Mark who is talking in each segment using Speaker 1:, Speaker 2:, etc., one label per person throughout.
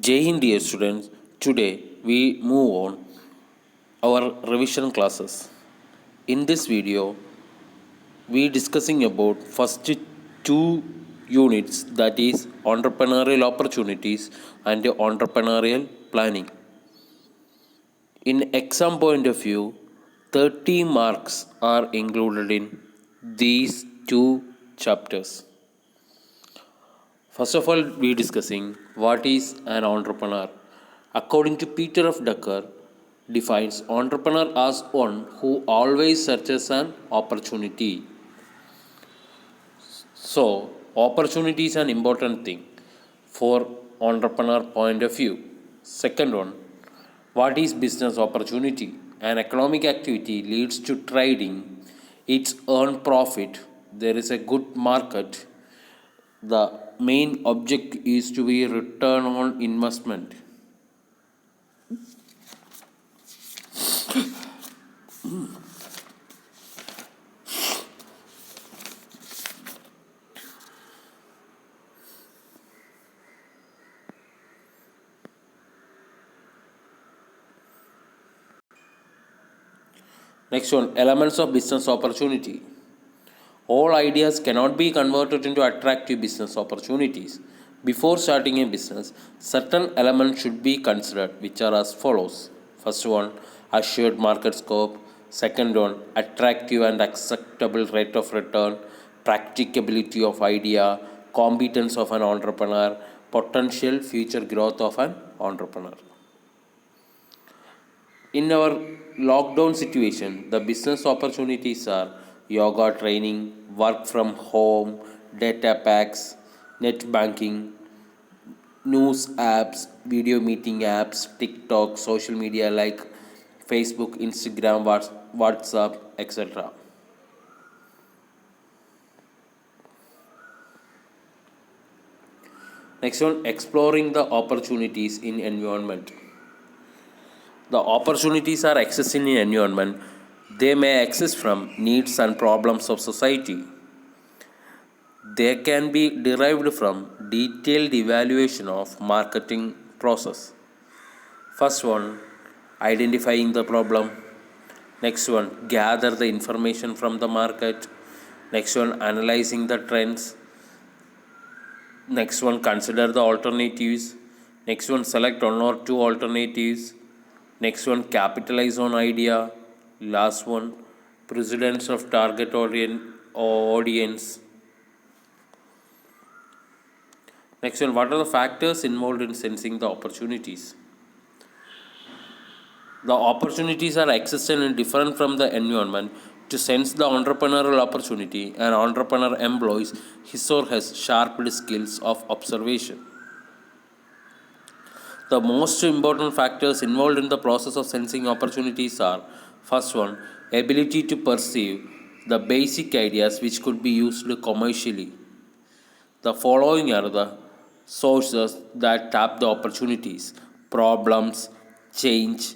Speaker 1: Jai Hind dear students, today we move on our revision classes. In this video, we discussing about first two units, that is entrepreneurial opportunities and entrepreneurial planning. In exam point of view, 30 marks are included in these two chapters. First of all, we discussing what is an entrepreneur. According to Peter F. Drucker, defines entrepreneur as one who always searches an opportunity. So, opportunity is an important thing for entrepreneur point of view. Second one, what is business opportunity? An economic activity leads to trading. It's earn profit. There is a good market. The main object is to be return on investment. Next one, elements of business opportunity. All ideas cannot be converted into attractive business opportunities. Before starting a business, certain elements should be considered, which are as follows. First one, assured market scope. Second one, attractive and acceptable rate of return, practicability of idea, competence of an entrepreneur, potential future growth of an entrepreneur. In our lockdown situation, the business opportunities are yoga training, work from home, data packs, net banking, news apps, video meeting apps, TikTok, social media like Facebook, Instagram, WhatsApp, etc. Next one, exploring the opportunities in environment. The opportunities are accessing in environment. They may access from needs and problems of society. They can be derived from detailed evaluation of marketing process. First one, identifying the problem. Next one, gather the information from the market. Next one, analyzing the trends. Next one, consider the alternatives. Next one, select one or two alternatives. Next one, capitalize on idea. Last one, precedence of target audience. Next one, what are the factors involved in sensing the opportunities? The opportunities are existent and different from the environment. To sense the entrepreneurial opportunity, an entrepreneur employs his or her sharp skills of observation. The most important factors involved in the process of sensing opportunities are: first one, ability to perceive the basic ideas which could be used commercially. The following are the sources that tap the opportunities: problems, change,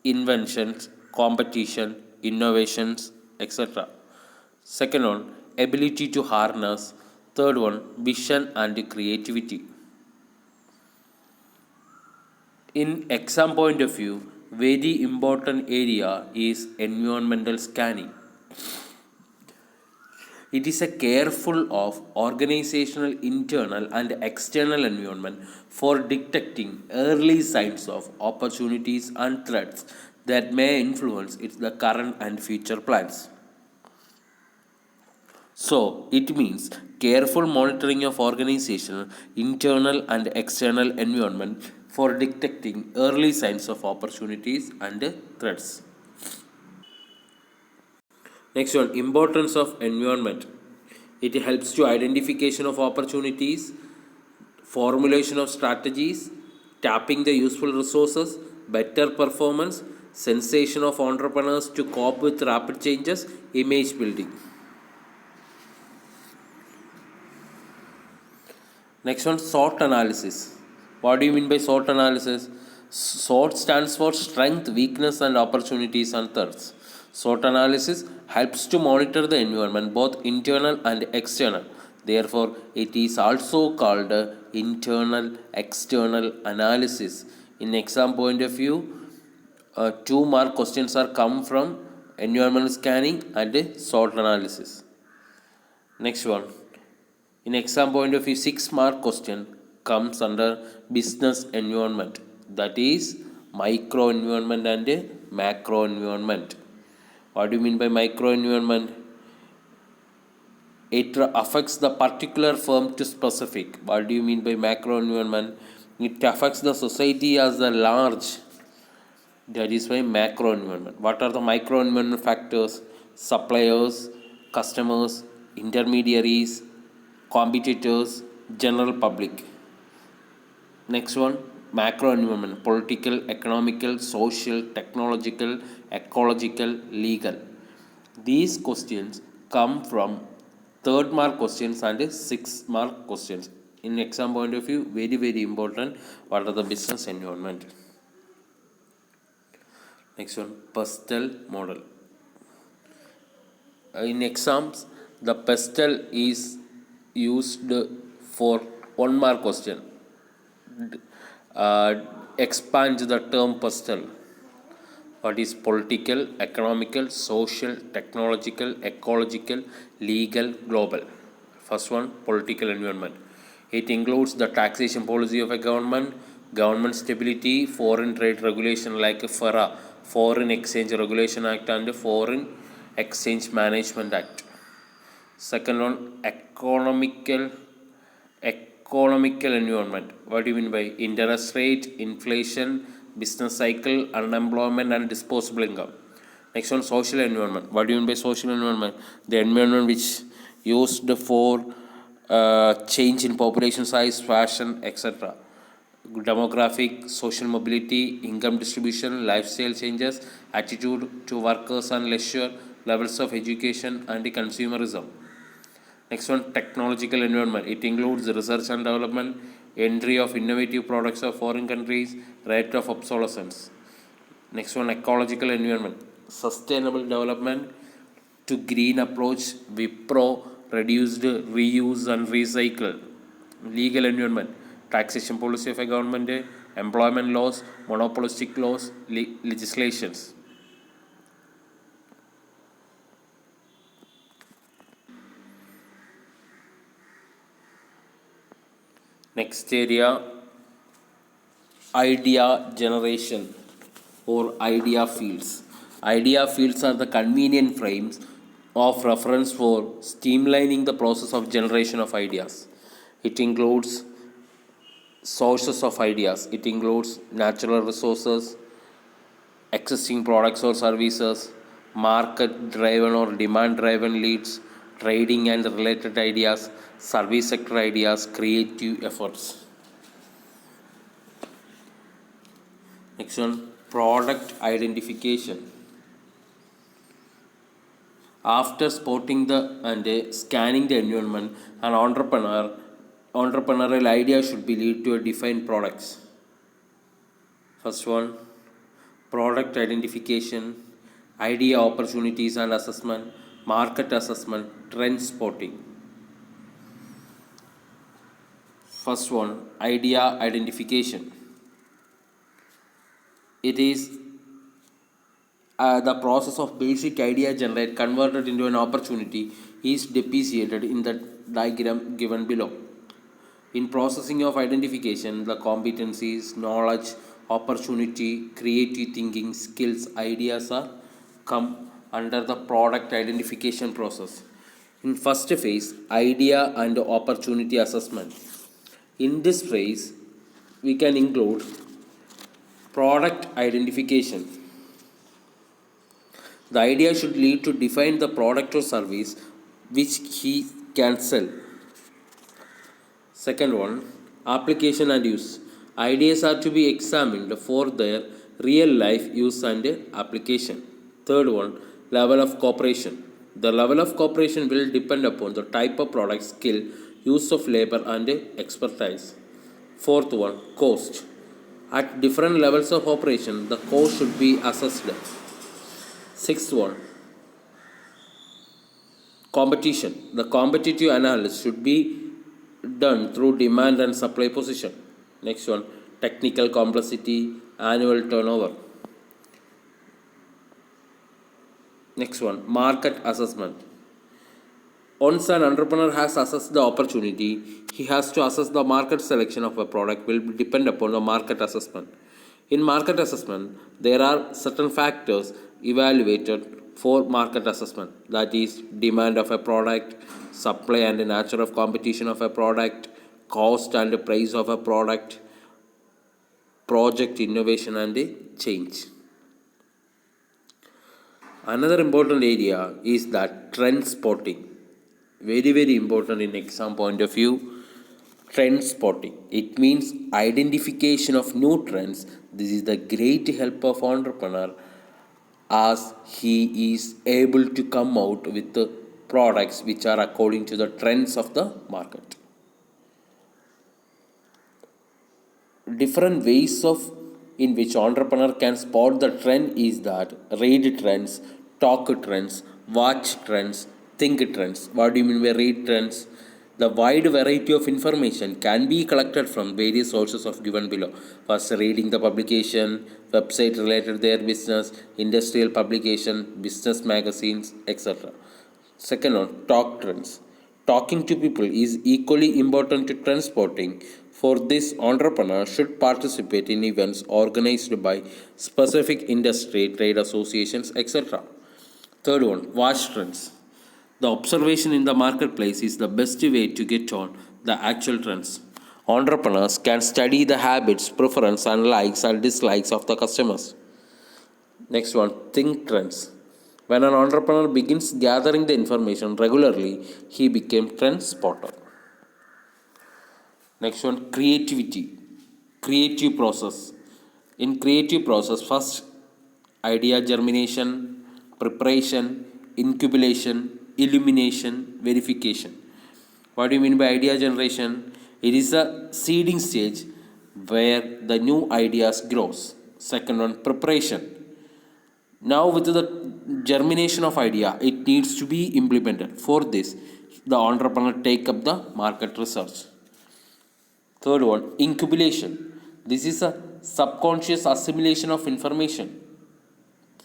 Speaker 1: inventions, competition, innovations, etc. Second one, ability to harness. Third one, vision and creativity. In exam point of view, very important area is environmental scanning. It is a careful of organizational internal and external environment for detecting early signs of opportunities and threats that may influence its the current and future plans. So it means careful monitoring of organizational internal and external environment for detecting early signs of opportunities and threats. Next one, importance of environment. It helps to identification of opportunities, formulation of strategies, tapping the useful resources, better performance, sensation of entrepreneurs to cope with rapid changes, image building. Next one, SWOT analysis. What do you mean by SWOT analysis? SWOT stands for strength, weakness, and opportunities and threats. SWOT analysis helps to monitor the environment, both internal and external. Therefore, it is also called internal, external analysis. In exam point of view, 2 mark questions are come from environmental scanning and SWOT analysis. Next one, in exam point of view, 6 mark question comes under business environment, that is micro environment and macro environment. What do you mean by micro environment? It affects the particular firm to specific. What do you mean by macro environment? It affects the society as a large. That is why macro environment. What are the micro environment factors? Suppliers, customers, intermediaries, competitors, general public. Next one, macro environment: political, economical, social, technological, ecological, legal. These questions come from 3rd-mark questions and 6th-mark questions. In exam point of view, very, very important. What are the business environment? Next one, PESTEL model. In exams, the PESTEL is used for 1 mark question. Expand the term PESTEL. What is political, economical, social, technological, ecological, legal, global? First one, political environment. It includes the taxation policy of a government, government stability, foreign trade regulation like FERA, Foreign Exchange Regulation Act and Foreign Exchange Management Act. Second one, economical environment. What do you mean by interest rate, inflation, business cycle, unemployment and disposable income? Next one, social environment. What do you mean by social environment? The environment which used for change in population size, fashion, etc. Demographic, social mobility, income distribution, lifestyle changes, attitude to workers and leisure, levels of education and consumerism. Next one, technological environment. It includes research and development, entry of innovative products of foreign countries, rate of obsolescence. Next one, ecological environment. Sustainable development to green approach, WIPRO, reduced, reuse and recycle. Legal environment. Taxation policy of a government, employment laws, monopolistic laws, legislations. Next area, idea generation or idea fields. Idea fields are the convenient frames of reference for streamlining the process of generation of ideas. It includes sources of ideas. It includes natural resources, existing products or services, market driven or demand driven leads, trading and related ideas, service sector ideas, creative efforts. Next one, product identification. After spotting and scanning the environment, an entrepreneurial idea should be lead to a defined products. First one, product identification, idea opportunities and assessment, market assessment, trend spotting. First one, idea identification. It is the process of basic idea generate converted into an opportunity is depreciated in the diagram given below. In processing of identification, the competencies, knowledge, opportunity, creative thinking, skills, ideas are come under the product identification process. In first phase, idea and opportunity assessment. In this phase, we can include product identification. The idea should lead to define the product or service which he can sell. Second one, application and use. Ideas are to be examined for their real life use and application. Third one, level of cooperation. The level of cooperation will depend upon the type of product, skill, use of labor and expertise. Fourth one, cost. At different levels of operation, the cost should be assessed. Sixth one, competition. The competitive analysis should be done through demand and supply position. Next one, technical complexity, annual turnover. Next one, market assessment. Once an entrepreneur has assessed the opportunity, he has to assess the market selection of a product will depend upon the market assessment. In market assessment, there are certain factors evaluated for market assessment, that is demand of a product, supply and nature of competition of a product, cost and price of a product, project innovation and change. Another important area is that trend spotting. Very important in exam point of view. Trend spotting. It means identification of new trends. This is the great help of entrepreneur as he is able to come out with the products which are according to the trends of the market. Different ways of in which entrepreneur can spot the trend is that read trends, talk trends, watch trends, think trends. What do you mean by read trends? The wide variety of information can be collected from various sources of given below. First, reading the publication, website related to their business, industrial publication, business magazines, etc. Second one, talk trends. Talking to people is equally important to trend spotting. For this, entrepreneur should participate in events organized by specific industry, trade associations, etc. Third one, watch trends. The observation in the marketplace is the best way to get on the actual trends. Entrepreneurs can study the habits, preference, and likes and dislikes of the customers. Next one, think trends. When an entrepreneur begins gathering the information regularly, he became trend spotter. Next one, creativity. Creative process. In creative process, first idea germination, preparation, incubation, illumination, verification. What do you mean by idea generation? It is a seeding stage where the new ideas grows. Second one, preparation. Now with the germination of idea, it needs to be implemented. For this, the entrepreneur take up the market research. Third one, incubation. This is a subconscious assimilation of information.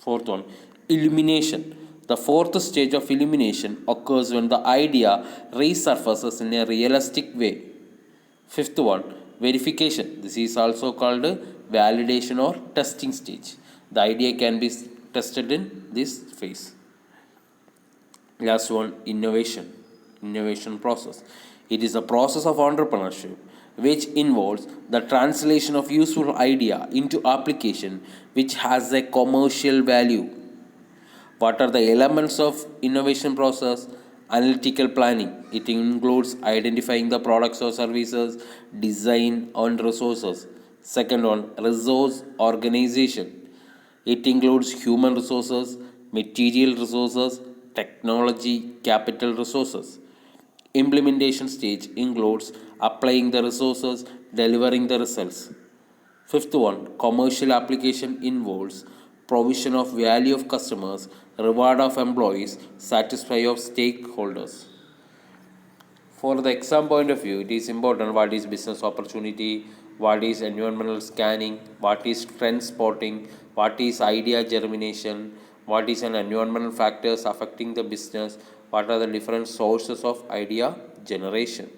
Speaker 1: Fourth one, illumination. The fourth stage of illumination occurs when the idea resurfaces in a realistic way. Fifth one, verification. This is also called validation or testing stage. The idea can be tested in this phase. Last one, innovation. Innovation process. It is a process of entrepreneurship which involves the translation of useful idea into application which has a commercial value. What are the elements of innovation process? Analytical planning. It includes identifying the products or services, design and resources. Second one, resource organization. It includes human resources, material resources, technology, capital resources. Implementation stage includes applying the resources, delivering the results. Fifth one, commercial application involves provision of value of customers, reward of employees, satisfy of stakeholders. For the exam point of view, it is important what is business opportunity, what is environmental scanning, what is trend spotting, what is idea germination, what is an environmental factors affecting the business, what are the different sources of idea generation.